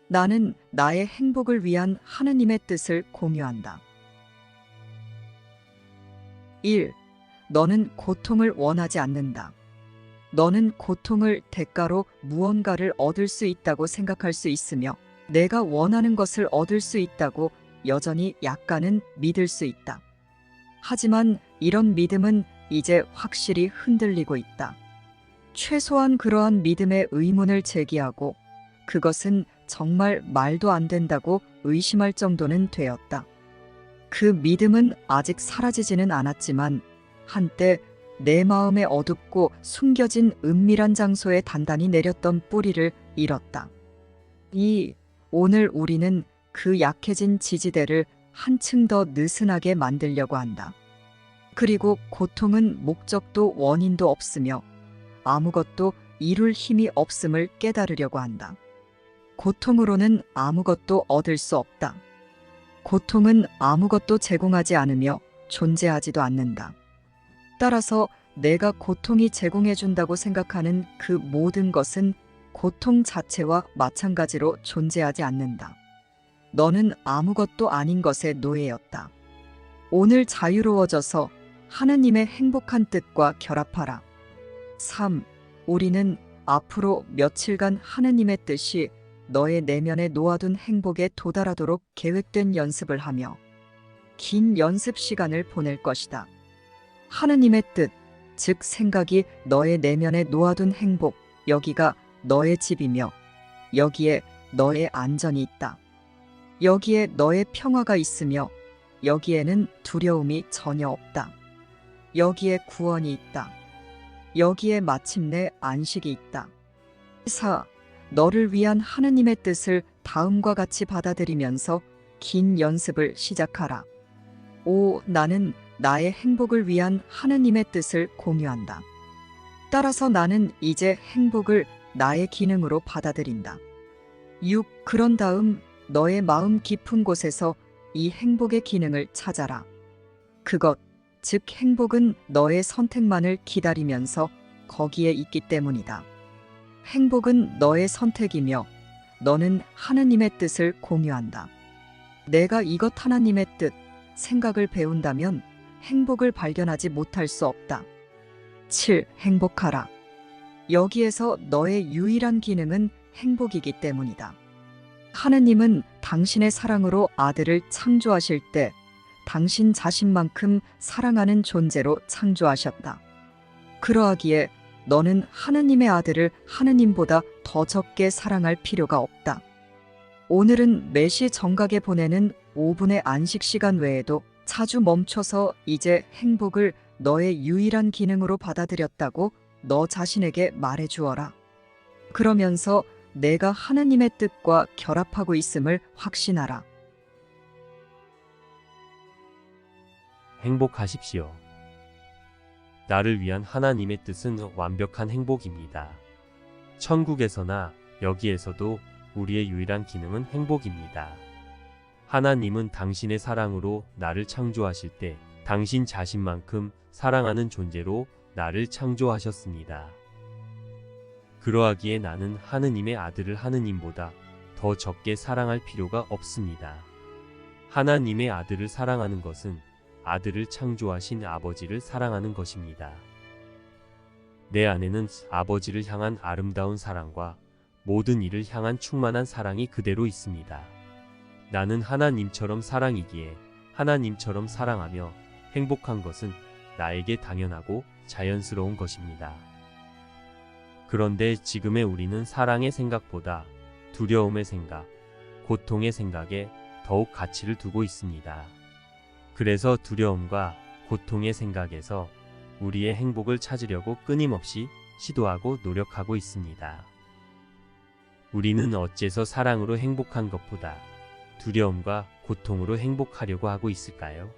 나는 나의 행복을 위한 하느님의 뜻을 공유한다. 1. 너는 고통을 원하지 않는다. 너는 고통을 대가로 무언가를 얻을 수 있다고 생각할 수 있으며 내가 원하는 것을 얻을 수 있다고 여전히 약간은 믿을 수 있다. 하지만 이런 믿음은 이제 확실히 흔들리고 있다. 최소한 그러한 믿음의 의문을 제기하고 그것은 정말 말도 안 된다고 의심할 정도는 되었다. 그 믿음은 아직 사라지지는 않았지만 한때 내 마음의 어둡고 숨겨진 은밀한 장소에 단단히 내렸던 뿌리를 잃었다. 오늘 우리는 그 약해진 지지대를 한층 더 느슨하게 만들려고 한다. 그리고 고통은 목적도 원인도 없으며 아무것도 이룰 힘이 없음을 깨달으려고 한다. 고통으로는 아무것도 얻을 수 없다. 고통은 아무것도 제공하지 않으며 존재하지도 않는다. 따라서 내가 고통이 제공해준다고 생각하는 그 모든 것은 고통 자체와 마찬가지로 존재하지 않는다. 너는 아무것도 아닌 것의 노예였다. 오늘 자유로워져서 하느님의 행복한 뜻과 결합하라. 3. 우리는 앞으로 며칠간 하느님의 뜻이 너의 내면에 놓아둔 행복에 도달하도록 계획된 연습을 하며 긴 연습 시간을 보낼 것이다. 하느님의 뜻, 즉 생각이 너의 내면에 놓아둔 행복, 여기가 너의 집이며 여기에 너의 안전이 있다. 여기에 너의 평화가 있으며 여기에는 두려움이 전혀 없다. 여기에 구원이 있다. 여기에 마침내 안식이 있다. 4. 너를 위한 하느님의 뜻을 다음과 같이 받아들이면서 긴 연습을 시작하라. 5. 나는 나의 행복을 위한 하느님의 뜻을 공유한다. 따라서 나는 이제 행복을 나의 기능으로 받아들인다. 6. 그런 다음 너의 마음 깊은 곳에서 이 행복의 기능을 찾아라. 그것, 즉 행복은 너의 선택만을 기다리면서 거기에 있기 때문이다. 행복은 너의 선택이며 너는 하느님의 뜻을 공유한다. 내가 이것 하나님의 뜻, 생각을 배운다면 행복을 발견하지 못할 수 없다. 7. 행복하라. 여기에서 너의 유일한 기능은 행복이기 때문이다. 하느님은 당신의 사랑으로 아들을 창조하실 때 당신 자신만큼 사랑하는 존재로 창조하셨다. 그러하기에 너는 하느님의 아들을 하느님보다 더 적게 사랑할 필요가 없다. 오늘은 매시 정각에 보내는 5분의 안식 시간 외에도 자주 멈춰서 이제 행복을 너의 유일한 기능으로 받아들였다고 너 자신에게 말해 주어라. 그러면서 내가 하느님의 뜻과 결합하고 있음을 확신하라. 행복하십시오. 나를 위한 하나님의 뜻은 완벽한 행복입니다. 천국에서나 여기에서도 우리의 유일한 기능은 행복입니다. 하나님은 당신의 사랑으로 나를 창조하실 때 당신 자신만큼 사랑하는 존재로 나를 창조하셨습니다. 그러하기에 나는 하느님의 아들을 하느님보다 더 적게 사랑할 필요가 없습니다. 하나님의 아들을 사랑하는 것은 아들을 창조하신 아버지를 사랑하는 것입니다. 내 안에는 아버지를 향한 아름다운 사랑과 모든 이를 향한 충만한 사랑이 그대로 있습니다. 나는 하나님처럼 사랑이기에 하나님처럼 사랑하며 행복한 것은 나에게 당연하고 자연스러운 것입니다. 그런데 지금의 우리는 사랑의 생각보다 두려움의 생각, 고통의 생각에 더욱 가치를 두고 있습니다. 그래서 두려움과 고통의 생각에서 우리의 행복을 찾으려고 끊임없이 시도하고 노력하고 있습니다. 우리는 어째서 사랑으로 행복한 것보다 두려움과 고통으로 행복하려고 하고 있을까요?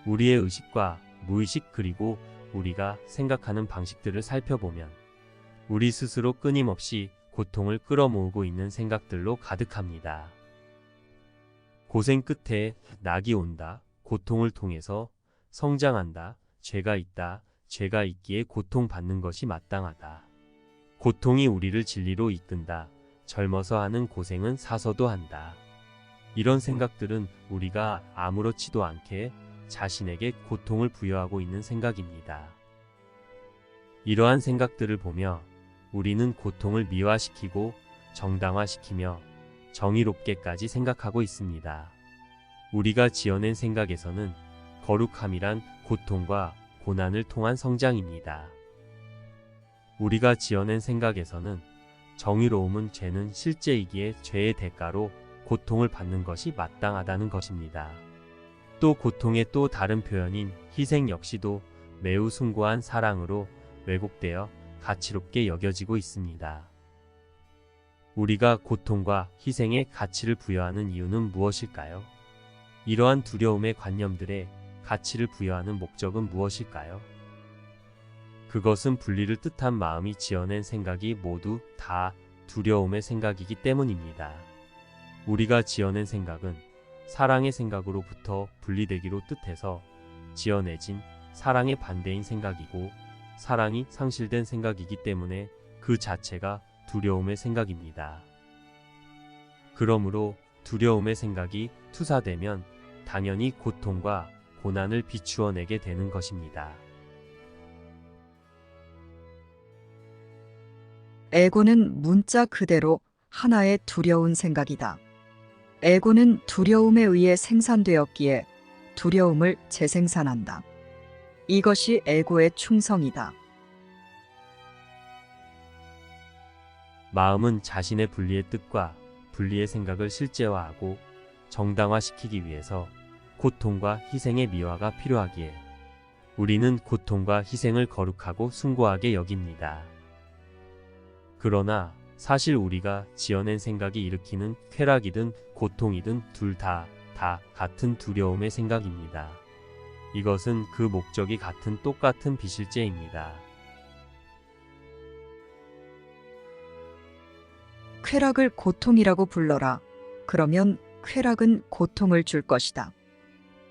우리의 의식과 무의식 그리고 우리가 생각하는 방식들을 살펴보면 우리 스스로 끊임없이 고통을 끌어모으고 있는 생각들로 가득합니다. 고생 끝에 낙이 온다. 고통을 통해서 성장한다. 죄가 있다. 죄가 있기에 고통받는 것이 마땅하다. 고통이 우리를 진리로 이끈다. 젊어서 하는 고생은 사서도 한다. 이런 생각들은 우리가 아무렇지도 않게 자신에게 고통을 부여하고 있는 생각입니다. 이러한 생각들을 보며 우리는 고통을 미화시키고 정당화시키며 정의롭게까지 생각하고 있습니다. 우리가 지어낸 생각에서는 거룩함이란 고통과 고난을 통한 성장입니다. 우리가 지어낸 생각에서는 정의로움은 죄는 실제이기에 죄의 대가로 고통을 받는 것이 마땅하다는 것입니다. 또 고통의 또 다른 표현인 희생 역시도 매우 숭고한 사랑으로 왜곡되어 가치롭게 여겨지고 있습니다. 우리가 고통과 희생에 가치를 부여하는 이유는 무엇일까요? 이러한 두려움의 관념들에 가치를 부여하는 목적은 무엇일까요? 그것은 분리를 뜻한 마음이 지어낸 생각이 모두 다 두려움의 생각이기 때문입니다. 우리가 지어낸 생각은 사랑의 생각으로부터 분리되기로 뜻해서 지어내진 사랑의 반대인 생각이고 사랑이 상실된 생각이기 때문에 그 자체가 두려움의 생각입니다. 그러므로 두려움의 생각이 투사되면 당연히 고통과 고난을 비추어내게 되는 것입니다. 에고는 문자 그대로 하나의 두려운 생각이다. 에고는 두려움에 의해 생산되었기에 두려움을 재생산한다. 이것이 에고의 충성이다. 마음은 자신의 분리의 뜻과 분리의 생각을 실제화하고 정당화시키기 위해서 고통과 희생의 미화가 필요하기에 우리는 고통과 희생을 거룩하고 숭고하게 여깁니다. 그러나 사실 우리가 지어낸 생각이 일으키는 쾌락이든 고통이든 둘 다 같은 두려움의 생각입니다. 이것은 그 목적이 같은 똑같은 비실제입니다. 쾌락을 고통이라고 불러라. 그러면 쾌락은 고통을 줄 것이다.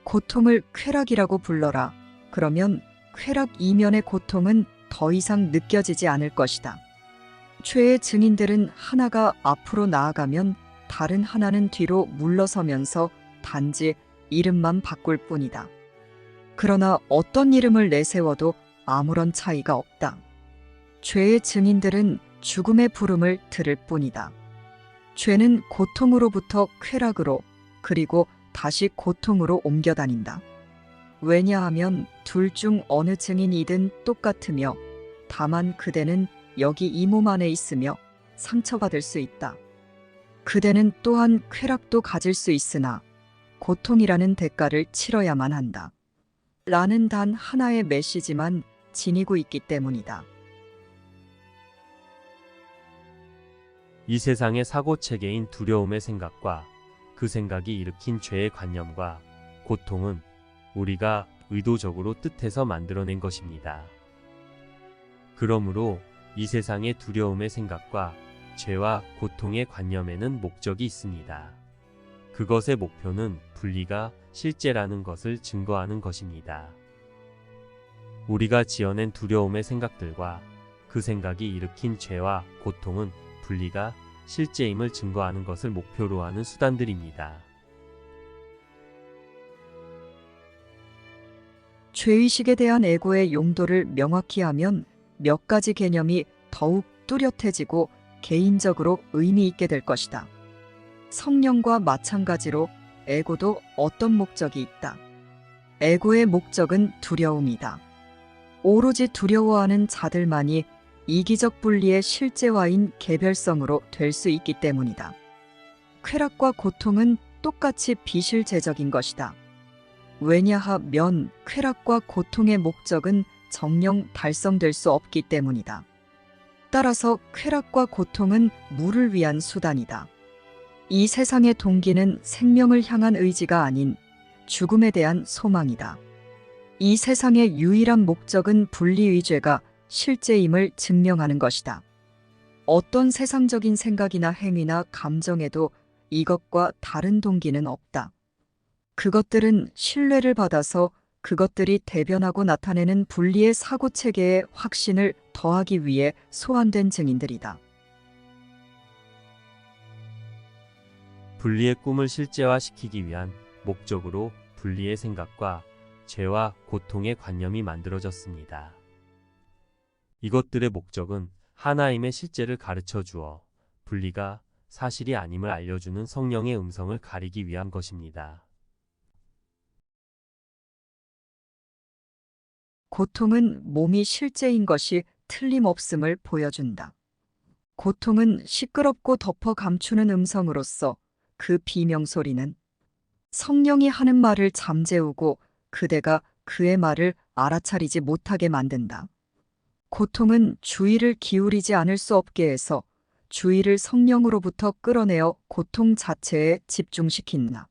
고통을 쾌락이라고 불러라. 그러면 쾌락 이면의 고통은 더 이상 느껴지지 않을 것이다. 죄의 증인들은 하나가 앞으로 나아가면 다른 하나는 뒤로 물러서면서 단지 이름만 바꿀 뿐이다. 그러나 어떤 이름을 내세워도 아무런 차이가 없다. 죄의 증인들은 죽음의 부름을 들을 뿐이다. 죄는 고통으로부터 쾌락으로 그리고 다시 고통으로 옮겨 다닌다. 왜냐하면 둘 중 어느 증인이든 똑같으며 다만 그대는 여기 이 몸 안에 있으며 상처받을 수 있다. 그대는 또한 쾌락도 가질 수 있으나 고통이라는 대가를 치러야만 한다. 라는 단 하나의 메시지만 지니고 있기 때문이다. 이 세상의 사고체계인 두려움의 생각과 그 생각이 일으킨 죄의 관념과 고통은 우리가 의도적으로 뜻해서 만들어낸 것입니다. 그러므로 이 세상의 두려움의 생각과 죄와 고통의 관념에는 목적이 있습니다. 그것의 목표는 분리가 실제라는 것을 증거하는 것입니다. 우리가 지어낸 두려움의 생각들과 그 생각이 일으킨 죄와 고통은 분리가 실제임을 증거하는 것을 목표로 하는 수단들입니다. 죄의식에 대한 에고의 용도를 명확히 하면 몇 가지 개념이 더욱 뚜렷해지고 개인적으로 의미 있게 될 것이다. 성령과 마찬가지로 에고도 어떤 목적이 있다. 에고의 목적은 두려움이다. 오로지 두려워하는 자들만이 이기적 분리의 실제화인 개별성으로 될 수 있기 때문이다. 쾌락과 고통은 똑같이 비실제적인 것이다. 왜냐하면 쾌락과 고통의 목적은 정령 달성될 수 없기 때문이다. 따라서 쾌락과 고통은 물을 위한 수단이다. 이 세상의 동기는 생명을 향한 의지가 아닌 죽음에 대한 소망이다. 이 세상의 유일한 목적은 분리의 죄가 실제임을 증명하는 것이다. 어떤 세상적인 생각이나 행위나 감정에도 이것과 다른 동기는 없다. 그것들은 신뢰를 받아서 그것들이 대변하고 나타내는 분리의 사고체계의 확신을 더하기 위해 소환된 증인들이다. 분리의 꿈을 실제화시키기 위한 목적으로 분리의 생각과 죄와 고통의 관념이 만들어졌습니다. 이것들의 목적은 하나님의 실제를 가르쳐 주어 분리가 사실이 아님을 알려주는 성령의 음성을 가리기 위한 것입니다. 고통은 몸이 실제인 것이 틀림없음을 보여준다. 고통은 시끄럽고 덮어 감추는 음성으로서 그 비명소리는 성령이 하는 말을 잠재우고 그대가 그의 말을 알아차리지 못하게 만든다. 고통은 주의를 기울이지 않을 수 없게 해서 주의를 성령으로부터 끌어내어 고통 자체에 집중시킨다.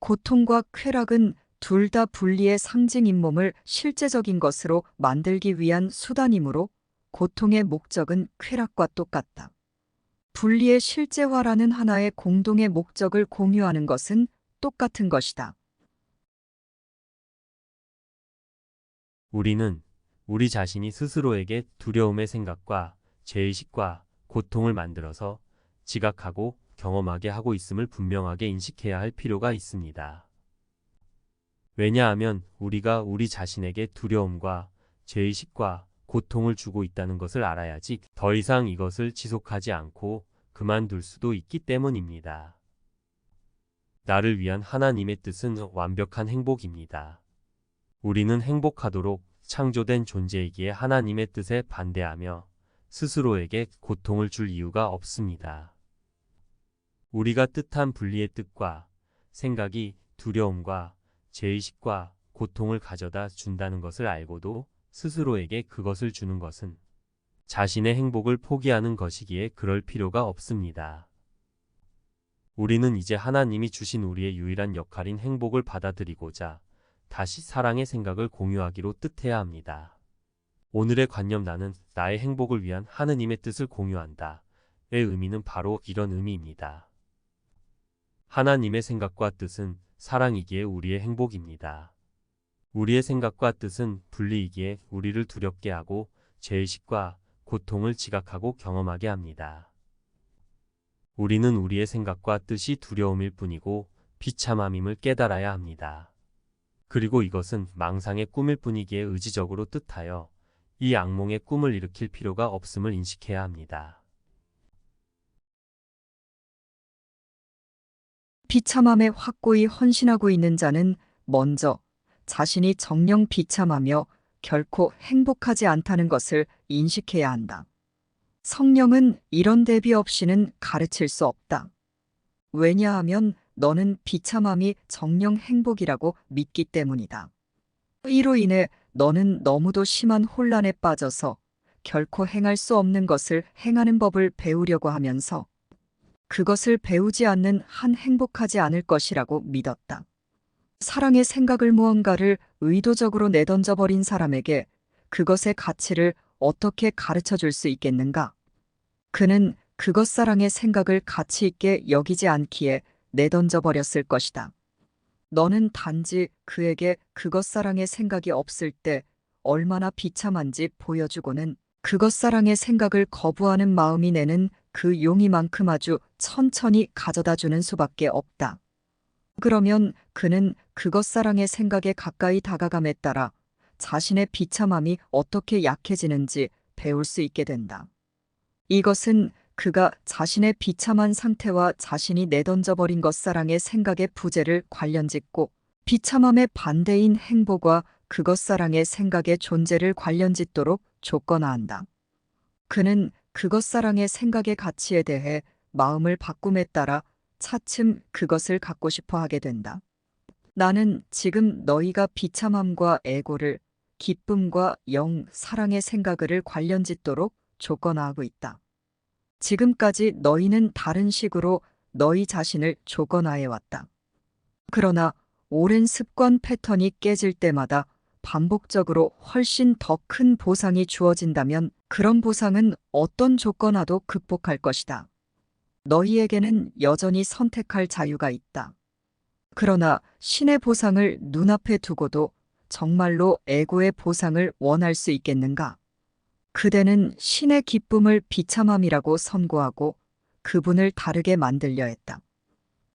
고통과 쾌락은 둘 다 분리의 상징인 몸을 실제적인 것으로 만들기 위한 수단이므로 고통의 목적은 쾌락과 똑같다. 분리의 실제화라는 하나의 공동의 목적을 공유하는 것은 똑같은 것이다. 우리는 우리 자신이 스스로에게 두려움의 생각과 죄의식과 고통을 만들어서 지각하고 경험하게 하고 있음을 분명하게 인식해야 할 필요가 있습니다. 왜냐하면 우리가 우리 자신에게 두려움과 죄의식과 고통을 주고 있다는 것을 알아야지 더 이상 이것을 지속하지 않고 그만둘 수도 있기 때문입니다. 나를 위한 하나님의 뜻은 완벽한 행복입니다. 우리는 행복하도록 창조된 존재이기에 하나님의 뜻에 반대하며 스스로에게 고통을 줄 이유가 없습니다. 우리가 뜻한 분리의 뜻과 생각이 두려움과 죄의식과 고통을 가져다 준다는 것을 알고도 스스로에게 그것을 주는 것은 자신의 행복을 포기하는 것이기에 그럴 필요가 없습니다. 우리는 이제 하나님이 주신 우리의 유일한 역할인 행복을 받아들이고자 다시 사랑의 생각을 공유하기로 뜻해야 합니다. 오늘의 관념 나는 나의 행복을 위한 하느님의 뜻을 공유한다. 의 의미는 바로 이런 의미입니다. 하나님의 생각과 뜻은 사랑이기에 우리의 행복입니다. 우리의 생각과 뜻은 분리이기에 우리를 두렵게 하고 죄의식과 고통을 지각하고 경험하게 합니다. 우리는 우리의 생각과 뜻이 두려움일 뿐이고 비참함임을 깨달아야 합니다. 그리고 이것은 망상의 꿈일 뿐이기에 의지적으로 뜻하여 이 악몽의 꿈을 일으킬 필요가 없음을 인식해야 합니다. 비참함에 확고히 헌신하고 있는 자는 먼저 자신이 정령 비참하며 결코 행복하지 않다는 것을 인식해야 한다. 성령은 이런 대비 없이는 가르칠 수 없다. 왜냐하면 너는 비참함이 정령 행복이라고 믿기 때문이다. 이로 인해 너는 너무도 심한 혼란에 빠져서 결코 행할 수 없는 것을 행하는 법을 배우려고 하면서 그것을 배우지 않는 한 행복하지 않을 것이라고 믿었다. 사랑의 생각을 무언가를 의도적으로 내던져 버린 사람에게 그것의 가치를 어떻게 가르쳐 줄 수 있겠는가? 그는 그것 사랑의 생각을 가치 있게 여기지 않기에 내던져 버렸을 것이다. 너는 단지 그에게 그것 사랑의 생각이 없을 때 얼마나 비참한지 보여주고는 그것 사랑의 생각을 거부하는 마음이 내는 그 용의만큼 아주 천천히 가져다 주는 수밖에 없다. 그러면 그는 그것 사랑의 생각에 가까이 다가감에 따라 자신의 비참함이 어떻게 약해지는지 배울 수 있게 된다. 이것은 그가 자신의 비참한 상태와 자신이 내던져버린 것사랑의 생각의 부재를 관련짓고 비참함의 반대인 행복과 그것사랑의 생각의 존재를 관련짓도록 조건화한다. 그는 그것사랑의 생각의 가치에 대해 마음을 바꿈에 따라 차츰 그것을 갖고 싶어 하게 된다. 나는 지금 너희가 비참함과 애고를 기쁨과 영, 사랑의 생각을 관련짓도록 조건화하고 있다. 지금까지 너희는 다른 식으로 너희 자신을 조건화해 왔다. 그러나 오랜 습관 패턴이 깨질 때마다 반복적으로 훨씬 더 큰 보상이 주어진다면 그런 보상은 어떤 조건화도 극복할 것이다. 너희에게는 여전히 선택할 자유가 있다. 그러나 신의 보상을 눈앞에 두고도 정말로 애고의 보상을 원할 수 있겠는가? 그대는 신의 기쁨을 비참함이라고 선고하고 그분을 다르게 만들려 했다.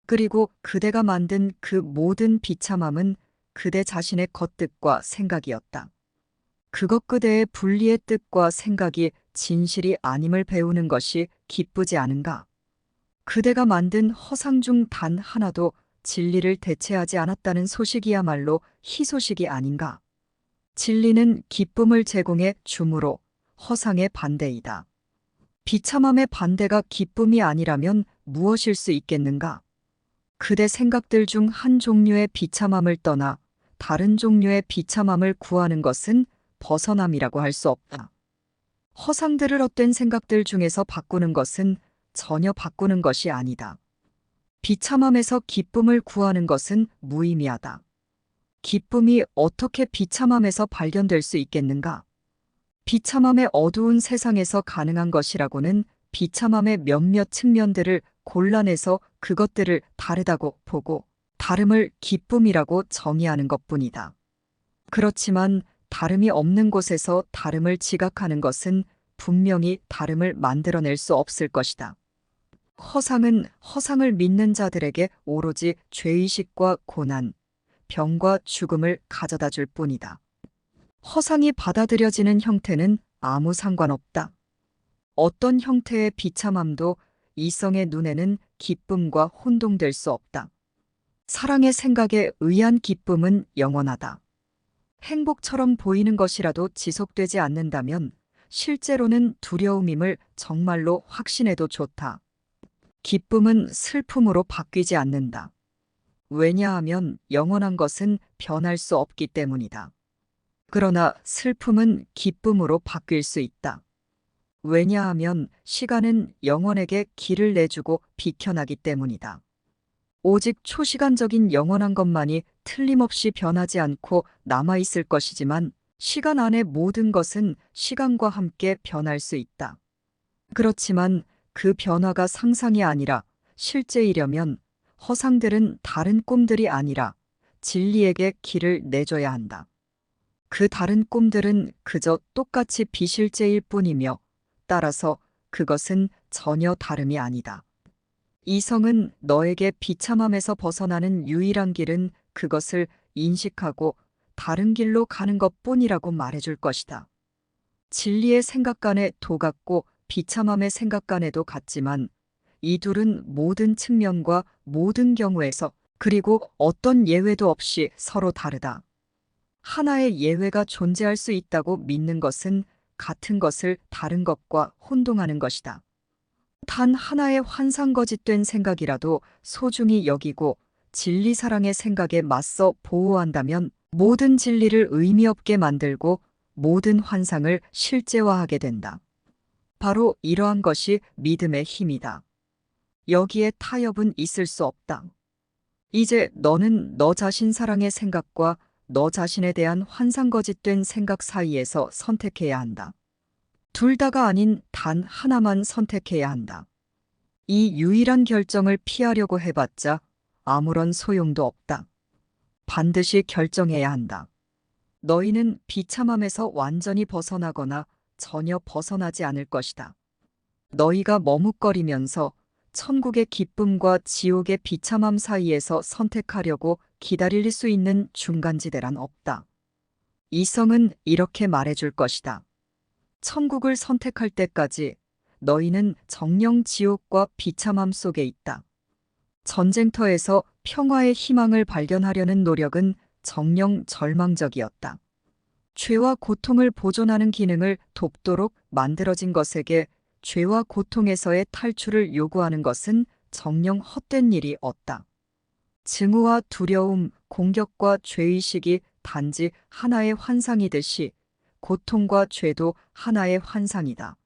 그리고 그대가 만든 그 모든 비참함은 그대 자신의 겉뜻과 생각이었다. 그것 그대의 분리의 뜻과 생각이 진실이 아님을 배우는 것이 기쁘지 않은가? 그대가 만든 허상 중 단 하나도 진리를 대체하지 않았다는 소식이야말로 희소식이 아닌가? 진리는 기쁨을 제공해 주므로 허상의 반대이다. 비참함의 반대가 기쁨이 아니라면 무엇일 수 있겠는가? 그대 생각들 중 한 종류의 비참함을 떠나 다른 종류의 비참함을 구하는 것은 벗어남이라고 할 수 없다. 허상들을 헛된 생각들 중에서 바꾸는 것은 전혀 바꾸는 것이 아니다. 비참함에서 기쁨을 구하는 것은 무의미하다. 기쁨이 어떻게 비참함에서 발견될 수 있겠는가? 비참함의 어두운 세상에서 가능한 것이라고는 비참함의 몇몇 측면들을 골라내서 그것들을 다르다고 보고 다름을 기쁨이라고 정의하는 것뿐이다. 그렇지만 다름이 없는 곳에서 다름을 지각하는 것은 분명히 다름을 만들어낼 수 없을 것이다. 허상은 허상을 믿는 자들에게 오로지 죄의식과 고난, 병과 죽음을 가져다 줄 뿐이다. 허상이 받아들여지는 형태는 아무 상관없다. 어떤 형태의 비참함도 이성의 눈에는 기쁨과 혼동될 수 없다. 사랑의 생각에 의한 기쁨은 영원하다. 행복처럼 보이는 것이라도 지속되지 않는다면 실제로는 두려움임을 정말로 확신해도 좋다. 기쁨은 슬픔으로 바뀌지 않는다. 왜냐하면 영원한 것은 변할 수 없기 때문이다. 그러나 슬픔은 기쁨으로 바뀔 수 있다. 왜냐하면 시간은 영원에게 길을 내주고 비켜나기 때문이다. 오직 초시간적인 영원한 것만이 틀림없이 변하지 않고 남아있을 것이지만 시간 안의 모든 것은 시간과 함께 변할 수 있다. 그렇지만 그 변화가 상상이 아니라 실제이려면 허상들은 다른 꿈들이 아니라 진리에게 길을 내줘야 한다. 그 다른 꿈들은 그저 똑같이 비실제일 뿐이며 따라서 그것은 전혀 다름이 아니다. 이성은 너에게 비참함에서 벗어나는 유일한 길은 그것을 인식하고 다른 길로 가는 것뿐이라고 말해줄 것이다. 진리의 생각관에 도같고 비참함의 생각관에도 같지만 이 둘은 모든 측면과 모든 경우에서 그리고 어떤 예외도 없이 서로 다르다. 하나의 예외가 존재할 수 있다고 믿는 것은 같은 것을 다른 것과 혼동하는 것이다. 단 하나의 환상거짓된 생각이라도 소중히 여기고 진리사랑의 생각에 맞서 보호한다면 모든 진리를 의미 없게 만들고 모든 환상을 실제화하게 된다. 바로 이러한 것이 믿음의 힘이다. 여기에 타협은 있을 수 없다. 이제 너는 너 자신 사랑의 생각과 너 자신에 대한 환상거짓된 생각 사이에서 선택해야 한다. 둘 다가 아닌 단 하나만 선택해야 한다. 이 유일한 결정을 피하려고 해봤자 아무런 소용도 없다. 반드시 결정해야 한다. 너희는 비참함에서 완전히 벗어나거나 전혀 벗어나지 않을 것이다. 너희가 머뭇거리면서 천국의 기쁨과 지옥의 비참함 사이에서 선택하려고 기다릴 수 있는 중간지대란 없다. 이성은 이렇게 말해줄 것이다. 천국을 선택할 때까지 너희는 정령 지옥과 비참함 속에 있다. 전쟁터에서 평화의 희망을 발견하려는 노력은 정령 절망적이었다. 죄와 고통을 보존하는 기능을 돕도록 만들어진 것에게 죄와 고통에서의 탈출을 요구하는 것은 정령 헛된 일이 없다. 증오와 두려움, 공격과 죄의식이 단지 하나의 환상이듯이 고통과 죄도 하나의 환상이다.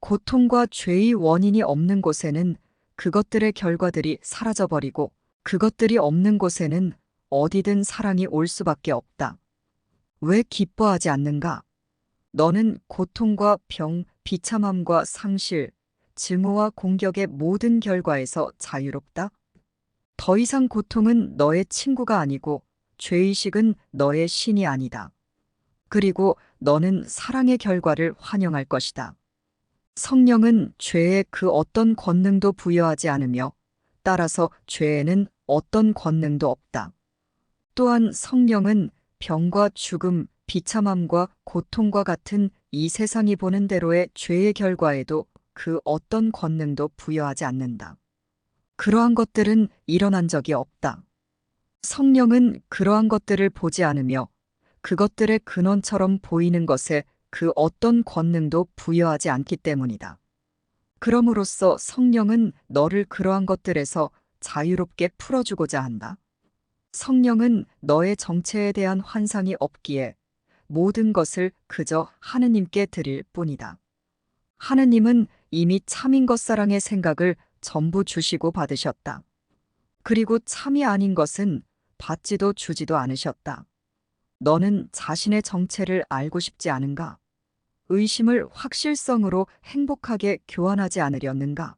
고통과 죄의 원인이 없는 곳에는 그것들의 결과들이 사라져버리고 그것들이 없는 곳에는 어디든 사랑이 올 수밖에 없다. 왜 기뻐하지 않는가? 너는 고통과 병, 비참함과 상실, 증오와 공격의 모든 결과에서 자유롭다? 더 이상 고통은 너의 친구가 아니고 죄의식은 너의 신이 아니다. 그리고 너는 사랑의 결과를 환영할 것이다. 성령은 죄에 그 어떤 권능도 부여하지 않으며 따라서 죄에는 어떤 권능도 없다. 또한 성령은 병과 죽음, 비참함과 고통과 같은 이 세상이 보는 대로의 죄의 결과에도 그 어떤 권능도 부여하지 않는다. 그러한 것들은 일어난 적이 없다. 성령은 그러한 것들을 보지 않으며 그것들의 근원처럼 보이는 것에 그 어떤 권능도 부여하지 않기 때문이다. 그럼으로써 성령은 너를 그러한 것들에서 자유롭게 풀어주고자 한다. 성령은 너의 정체에 대한 환상이 없기에 모든 것을 그저 하느님께 드릴 뿐이다. 하느님은 이미 참인 것사랑의 생각을 전부 주시고 받으셨다. 그리고 참이 아닌 것은 받지도 주지도 않으셨다. 너는 자신의 정체를 알고 싶지 않은가? 의심을 확실성으로 행복하게 교환하지 않으려는가?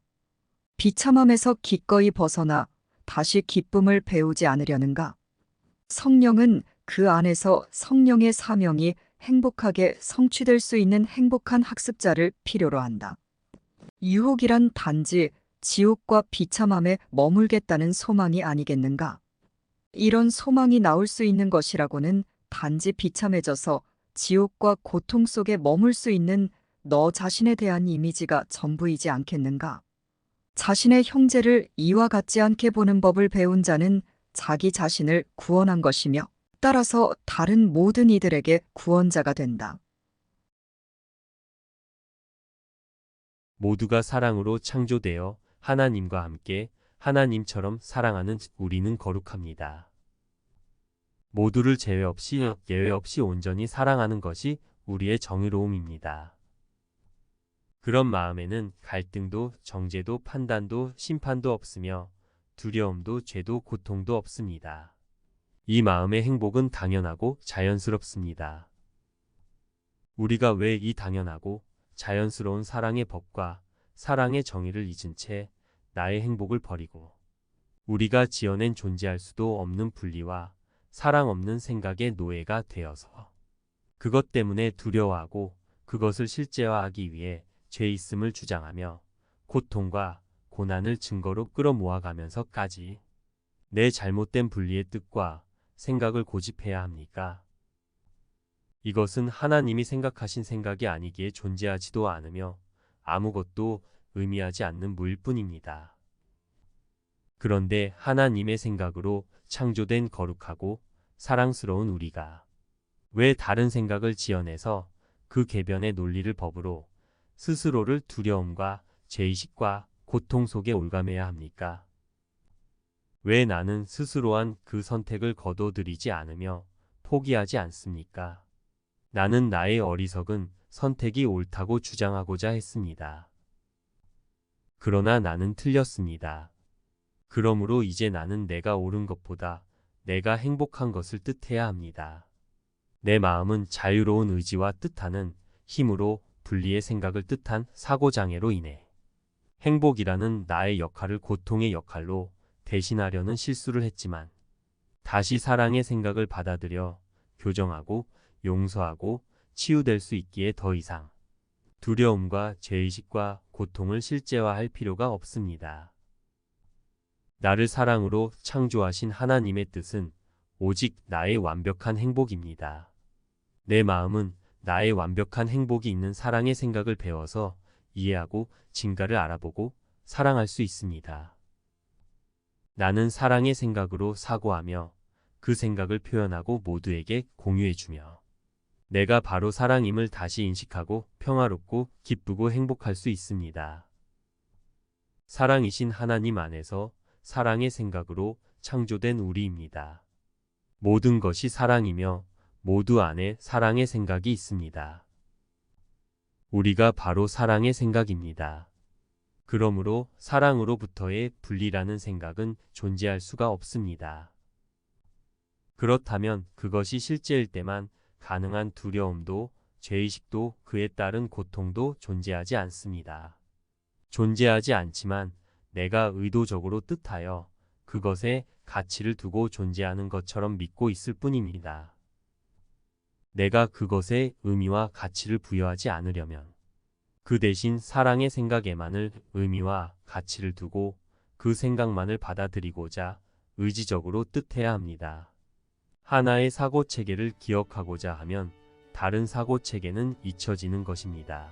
비참함에서 기꺼이 벗어나 다시 기쁨을 배우지 않으려는가? 성령은 그 안에서 성령의 사명이 행복하게 성취될 수 있는 행복한 학습자를 필요로 한다. 유혹이란 단지 지옥과 비참함에 머물겠다는 소망이 아니겠는가? 이런 소망이 나올 수 있는 것이라고는 단지 비참해져서 지옥과 고통 속에 머물 수 있는 너 자신에 대한 이미지가 전부이지 않겠는가? 자신의 형제를 이와 같지 않게 보는 법을 배운 자는 자기 자신을 구원한 것이며 따라서 다른 모든 이들에게 구원자가 된다. 모두가 사랑으로 창조되어 하나님과 함께 하나님처럼 사랑하는 우리는 거룩합니다. 모두를 예외 없이 온전히 사랑하는 것이 우리의 정의로움입니다. 그런 마음에는 갈등도 정죄도 판단도 심판도 없으며 두려움도 죄도 고통도 없습니다. 이 마음의 행복은 당연하고 자연스럽습니다. 우리가 왜 이 당연하고 자연스러운 사랑의 법과 사랑의 정의를 잊은 채 나의 행복을 버리고 우리가 지어낸 존재할 수도 없는 분리와 사랑 없는 생각의 노예가 되어서 그것 때문에 두려워하고 그것을 실제화하기 위해 죄 있음을 주장하며 고통과 고난을 증거로 끌어모아가면서까지 내 잘못된 분리의 뜻과 생각을 고집해야 합니까? 이것은 하나님이 생각하신 생각이 아니기에 존재하지도 않으며 아무것도 의미하지 않는 무일 뿐입니다. 그런데 하나님의 생각으로 창조된 거룩하고 사랑스러운 우리가 왜 다른 생각을 지어내서 그 개변의 논리를 법으로 스스로를 두려움과 죄의식과 고통 속에 올가매야 합니까? 왜 나는 스스로 한 그 선택을 거둬들이지 않으며 포기하지 않습니까? 나는 나의 어리석은 선택이 옳다고 주장하고자 했습니다. 그러나 나는 틀렸습니다. 그러므로 이제 나는 내가 옳은 것보다 내가 행복한 것을 뜻해야 합니다. 내 마음은 자유로운 의지와 뜻하는 힘으로 분리의 생각을 뜻한 사고장애로 인해 행복이라는 나의 역할을 고통의 역할로 대신하려는 실수를 했지만 다시 사랑의 생각을 받아들여 교정하고 용서하고 치유될 수 있기에 더 이상 두려움과 죄의식과 고통을 실제화할 필요가 없습니다. 나를 사랑으로 창조하신 하나님의 뜻은 오직 나의 완벽한 행복입니다. 내 마음은 나의 완벽한 행복이 있는 사랑의 생각을 배워서 이해하고 진가를 알아보고 사랑할 수 있습니다. 나는 사랑의 생각으로 사고하며 그 생각을 표현하고 모두에게 공유해주며 내가 바로 사랑임을 다시 인식하고 평화롭고 기쁘고 행복할 수 있습니다. 사랑이신 하나님 안에서 사랑의 생각으로 창조된 우리입니다. 모든 것이 사랑이며 모두 안에 사랑의 생각이 있습니다. 우리가 바로 사랑의 생각입니다. 그러므로 사랑으로부터의 분리라는 생각은 존재할 수가 없습니다. 그렇다면 그것이 실제일 때만 가능한 두려움도 죄의식도 그에 따른 고통도 존재하지 않습니다. 존재하지 않지만 내가 의도적으로 뜻하여 그것에 가치를 두고 존재하는 것처럼 믿고 있을 뿐입니다. 내가 그것에 의미와 가치를 부여하지 않으려면 그 대신 사랑의 생각에만을 의미와 가치를 두고 그 생각만을 받아들이고자 의지적으로 뜻해야 합니다. 하나의 사고 체계를 기억하고자 하면 다른 사고 체계는 잊혀지는 것입니다.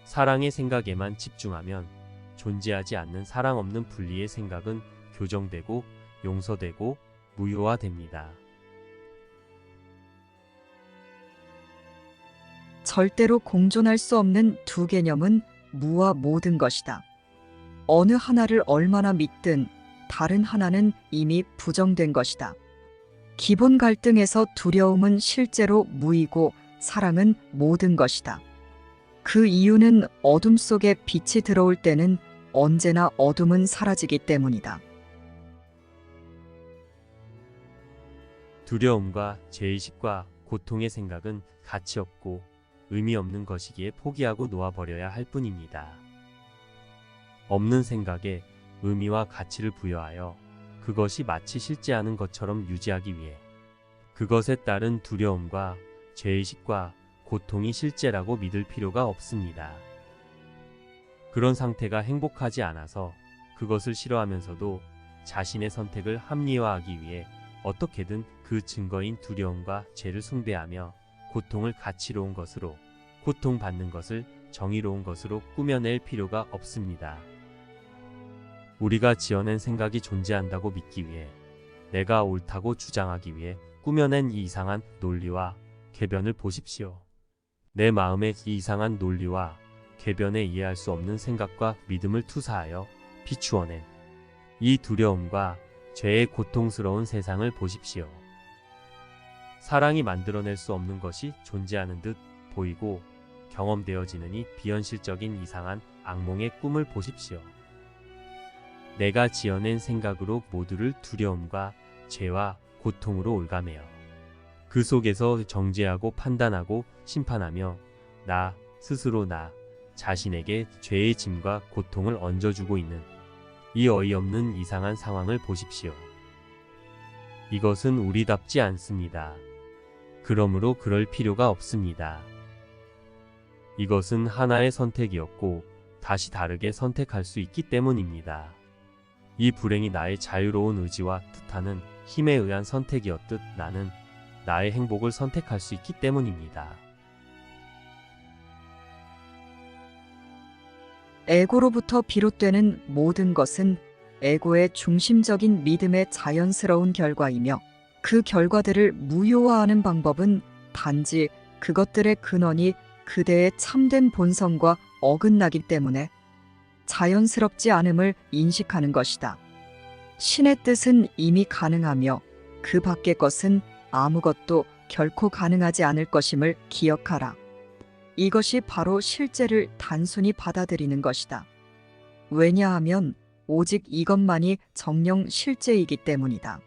사랑의 생각에만 집중하면 존재하지 않는 사랑 없는 분리의 생각은 교정되고 용서되고 무효화됩니다. 절대로 공존할 수 없는 두 개념은 무와 모든 것이다. 어느 하나를 얼마나 믿든 다른 하나는 이미 부정된 것이다. 기본 갈등에서 두려움은 실제로 무이고 사랑은 모든 것이다. 그 이유는 어둠 속에 빛이 들어올 때는 언제나 어둠은 사라지기 때문이다. 두려움과 죄의식과 고통의 생각은 가치 없고 의미 없는 것이기에 포기하고 놓아버려야 할 뿐입니다. 없는 생각에 의미와 가치를 부여하여 그것이 마치 실제하는 것처럼 유지하기 위해 그것에 따른 두려움과 죄의식과 고통이 실제라고 믿을 필요가 없습니다. 그런 상태가 행복하지 않아서 그것을 싫어하면서도 자신의 선택을 합리화하기 위해 어떻게든 그 증거인 두려움과 죄를 숭배하며 고통을 가치로운 것으로, 고통받는 것을 정의로운 것으로 꾸며낼 필요가 없습니다. 우리가 지어낸 생각이 존재한다고 믿기 위해, 내가 옳다고 주장하기 위해 꾸며낸 이 이상한 논리와 궤변을 보십시오. 내 마음의 이 이상한 논리와 궤변에 이해할 수 없는 생각과 믿음을 투사하여 비추어낸 이 두려움과 죄의 고통스러운 세상을 보십시오. 사랑이 만들어낼 수 없는 것이 존재하는 듯 보이고 경험되어지는 이 비현실적인 이상한 악몽의 꿈을 보십시오. 내가 지어낸 생각으로 모두를 두려움과 죄와 고통으로 올가매어 그 속에서 정죄하고 판단하고 심판하며 나 스스로 나 자신에게 죄의 짐과 고통을 얹어주고 있는 이 어이없는 이상한 상황을 보십시오. 이것은 우리답지 않습니다. 그러므로 그럴 필요가 없습니다. 이것은 하나의 선택이었고 다시 다르게 선택할 수 있기 때문입니다. 이 불행이 나의 자유로운 의지와 뜻하는 힘에 의한 선택이었듯 나는 나의 행복을 선택할 수 있기 때문입니다. 에고로부터 비롯되는 모든 것은 에고의 중심적인 믿음의 자연스러운 결과이며 그 결과들을 무효화하는 방법은 단지 그것들의 근원이 그대의 참된 본성과 어긋나기 때문에 자연스럽지 않음을 인식하는 것이다. 신의 뜻은 이미 가능하며 그 밖의 것은 아무것도 결코 가능하지 않을 것임을 기억하라. 이것이 바로 실제를 단순히 받아들이는 것이다. 왜냐하면 오직 이것만이 정령 실제이기 때문이다.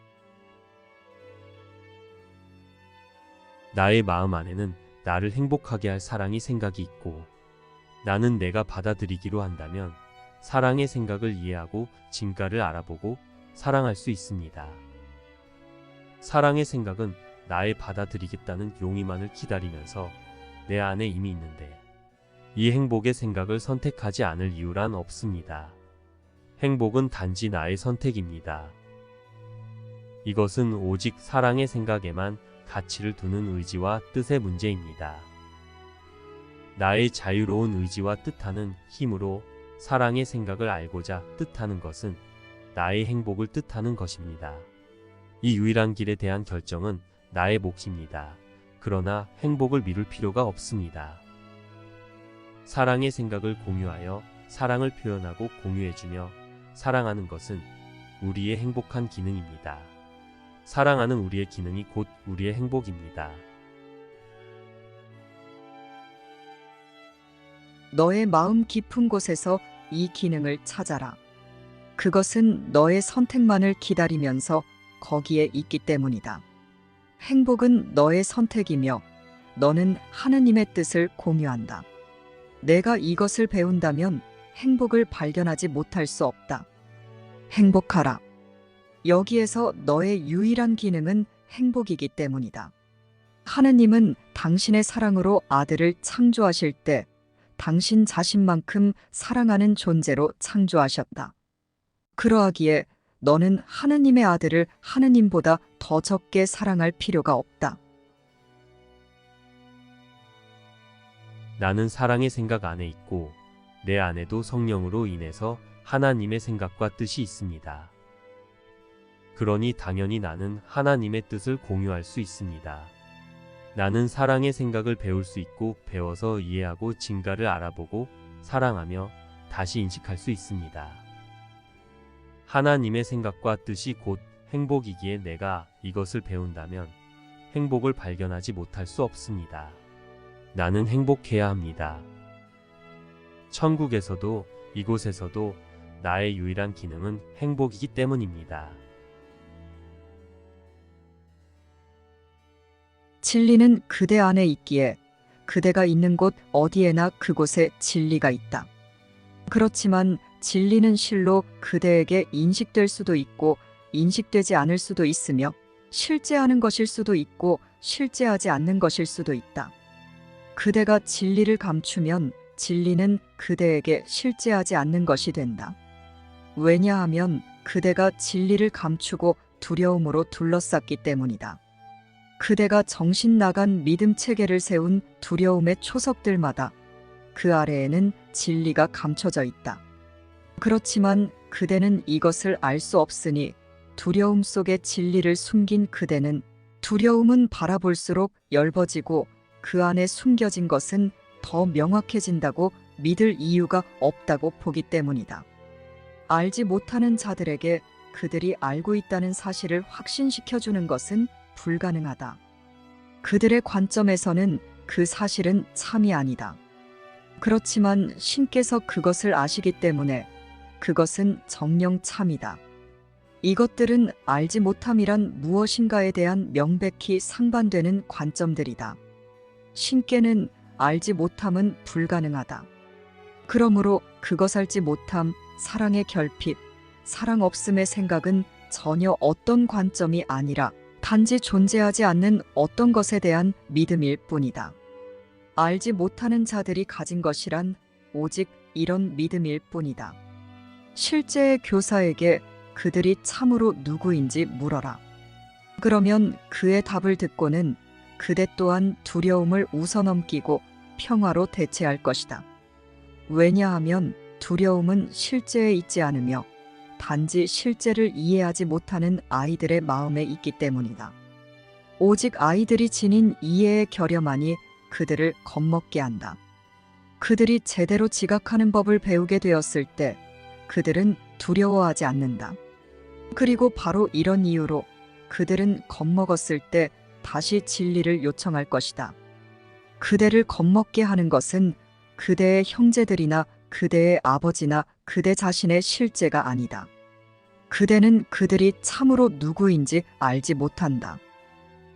나의 마음 안에는 나를 행복하게 할 사랑의 생각이 있고 나는 내가 받아들이기로 한다면 사랑의 생각을 이해하고 진가를 알아보고 사랑할 수 있습니다. 사랑의 생각은 나의 받아들이겠다는 용의만을 기다리면서 내 안에 이미 있는데 이 행복의 생각을 선택하지 않을 이유란 없습니다. 행복은 단지 나의 선택입니다. 이것은 오직 사랑의 생각에만 가치를 두는 의지와 뜻의 문제입니다. 나의 자유로운 의지와 뜻하는 힘으로 사랑의 생각을 알고자 뜻하는 것은 나의 행복을 뜻하는 것입니다. 이 유일한 길에 대한 결정은 나의 몫입니다. 그러나 행복을 미룰 필요가 없습니다. 사랑의 생각을 공유하여 사랑을 표현하고 공유해주며 사랑하는 것은 우리의 행복한 기능입니다. 사랑하는 우리의 기능이 곧 우리의 행복입니다. 너의 마음 깊은 곳에서 이 기능을 찾아라. 그것은 너의 선택만을 기다리면서 거기에 있기 때문이다. 행복은 너의 선택이며 너는 하느님의 뜻을 공유한다. 내가 이것을 배운다면 행복을 발견하지 못할 수 없다. 행복하라. 여기에서 너의 유일한 기능은 행복이기 때문이다. 하느님은 당신의 사랑으로 아들을 창조하실 때 당신 자신만큼 사랑하는 존재로 창조하셨다. 그러하기에 너는 하느님의 아들을 하느님보다 더 적게 사랑할 필요가 없다. 나는 사랑의 생각 안에 있고 내 안에도 성령으로 인해서 하나님의 생각과 뜻이 있습니다. 그러니 당연히 나는 하나님의 뜻을 공유할 수 있습니다. 나는 사랑의 생각을 배울 수 있고 배워서 이해하고 진가를 알아보고 사랑하며 다시 인식할 수 있습니다. 하나님의 생각과 뜻이 곧 행복이기에 내가 이것을 배운다면 행복을 발견하지 못할 수 없습니다. 나는 행복해야 합니다. 천국에서도 이곳에서도 나의 유일한 기능은 행복이기 때문입니다. 진리는 그대 안에 있기에 그대가 있는 곳 어디에나 그곳에 진리가 있다. 그렇지만 진리는 실로 그대에게 인식될 수도 있고 인식되지 않을 수도 있으며 실제하는 것일 수도 있고 실제하지 않는 것일 수도 있다. 그대가 진리를 감추면 진리는 그대에게 실제하지 않는 것이 된다. 왜냐하면 그대가 진리를 감추고 두려움으로 둘러쌌기 때문이다. 그대가 정신 나간 믿음 체계를 세운 두려움의 초석들마다 그 아래에는 진리가 감춰져 있다. 그렇지만 그대는 이것을 알 수 없으니 두려움 속에 진리를 숨긴 그대는 두려움은 바라볼수록 엷어지고 그 안에 숨겨진 것은 더 명확해진다고 믿을 이유가 없다고 보기 때문이다. 알지 못하는 자들에게 그들이 알고 있다는 사실을 확신시켜주는 것은 불가능하다. 그들의 관점에서는 그 사실은 참이 아니다. 그렇지만 신께서 그것을 아시기 때문에 그것은 정령 참이다. 이것들은 알지 못함이란 무엇인가에 대한 명백히 상반되는 관점들이다. 신께는 알지 못함은 불가능하다. 그러므로 그것 알지 못함, 사랑의 결핍, 사랑 없음의 생각은 전혀 어떤 관점이 아니라 단지 존재하지 않는 어떤 것에 대한 믿음일 뿐이다. 알지 못하는 자들이 가진 것이란 오직 이런 믿음일 뿐이다. 실제의 교사에게 그들이 참으로 누구인지 물어라. 그러면 그의 답을 듣고는 그대 또한 두려움을 웃어넘기고 평화로 대체할 것이다. 왜냐하면 두려움은 실제에 있지 않으며 단지 실제를 이해하지 못하는 아이들의 마음에 있기 때문이다. 오직 아이들이 지닌 이해의 결여만이 그들을 겁먹게 한다. 그들이 제대로 지각하는 법을 배우게 되었을 때 그들은 두려워하지 않는다. 그리고 바로 이런 이유로 그들은 겁먹었을 때 다시 진리를 요청할 것이다. 그대를 겁먹게 하는 것은 그대의 형제들이나 그대의 아버지나 그대 자신의 실제가 아니다. 그대는 그들이 참으로 누구인지 알지 못한다.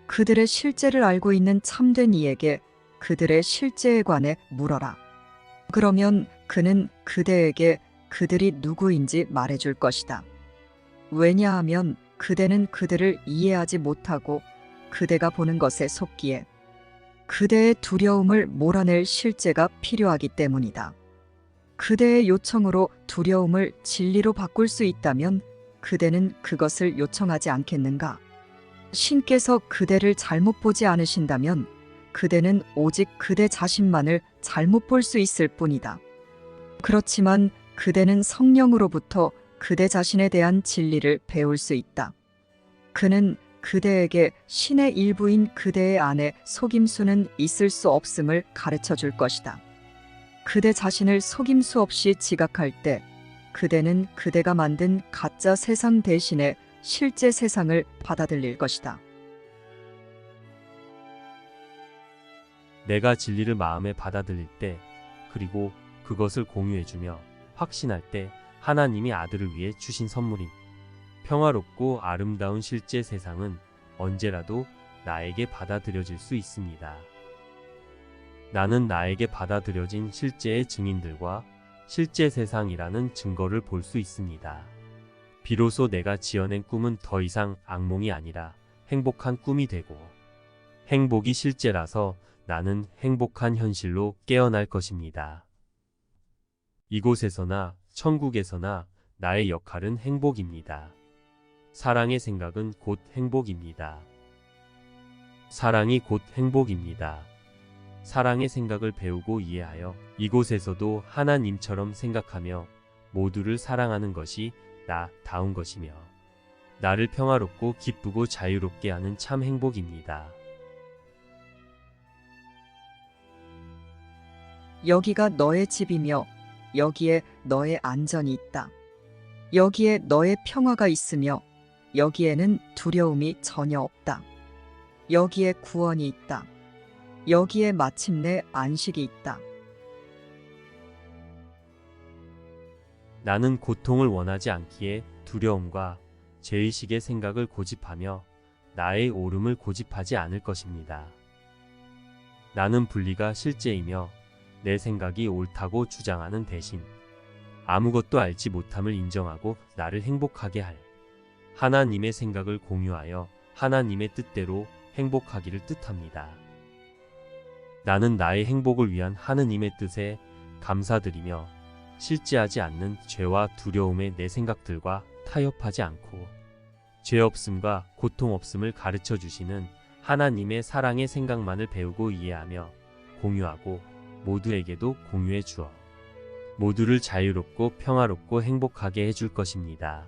그들의 실제를 알고 있는 참된 이에게 그들의 실제에 관해 물어라. 그러면 그는 그대에게 그들이 누구인지 말해줄 것이다. 왜냐하면 그대는 그들을 이해하지 못하고 그대가 보는 것에 속기에 그대의 두려움을 몰아낼 실제가 필요하기 때문이다. 그대의 요청으로 두려움을 진리로 바꿀 수 있다면 그대는 그것을 요청하지 않겠는가? 신께서 그대를 잘못 보지 않으신다면 그대는 오직 그대 자신만을 잘못 볼 수 있을 뿐이다. 그렇지만 그대는 성령으로부터 그대 자신에 대한 진리를 배울 수 있다. 그는 그대에게 신의 일부인 그대의 안에 속임수는 있을 수 없음을 가르쳐 줄 것이다. 그대 자신을 속임수 없이 지각할 때 그대는 그대가 만든 가짜 세상 대신에 실제 세상을 받아들일 것이다. 내가 진리를 마음에 받아들일 때 그리고 그것을 공유해주며 확신할 때 하나님이 아들을 위해 주신 선물인 평화롭고 아름다운 실제 세상은 언제라도 나에게 받아들여질 수 있습니다. 나는 나에게 받아들여진 실제의 증인들과 실제 세상이라는 증거를 볼 수 있습니다. 비로소 내가 지어낸 꿈은 더 이상 악몽이 아니라 행복한 꿈이 되고 행복이 실제라서 나는 행복한 현실로 깨어날 것입니다. 이곳에서나 천국에서나 나의 역할은 행복입니다. 사랑의 생각은 곧 행복입니다. 사랑이 곧 행복입니다. 사랑의 생각을 배우고 이해하여 이곳에서도 하나님처럼 생각하며 모두를 사랑하는 것이 나다운 것이며 나를 평화롭고 기쁘고 자유롭게 하는 참 행복입니다. 여기가 너의 집이며 여기에 너의 안전이 있다. 여기에 너의 평화가 있으며 여기에는 두려움이 전혀 없다. 여기에 구원이 있다. 여기에 마침내 안식이 있다. 나는 고통을 원하지 않기에 두려움과 죄의식의 생각을 고집하며 나의 옳음을 고집하지 않을 것입니다. 나는 분리가 실제이며 내 생각이 옳다고 주장하는 대신 아무것도 알지 못함을 인정하고 나를 행복하게 할 하나님의 생각을 공유하여 하나님의 뜻대로 행복하기를 뜻합니다. 나는 나의 행복을 위한 하느님의 뜻에 감사드리며 실제하지 않는 죄와 두려움의 내 생각들과 타협하지 않고 죄 없음과 고통 없음을 가르쳐 주시는 하나님의 사랑의 생각만을 배우고 이해하며 공유하고 모두에게도 공유해 주어 모두를 자유롭고 평화롭고 행복하게 해줄 것입니다.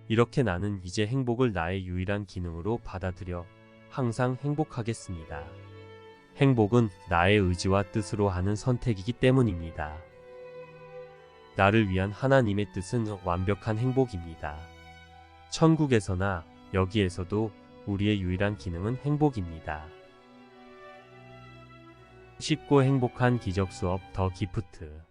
이렇게 나는 이제 행복을 나의 유일한 기능으로 받아들여 항상 행복하겠습니다. 행복은 나의 의지와 뜻으로 하는 선택이기 때문입니다. 나를 위한 하나님의 뜻은 완벽한 행복입니다. 천국에서나 여기에서도 우리의 유일한 기능은 행복입니다. 쉽고 행복한 기적 수업 더 기프트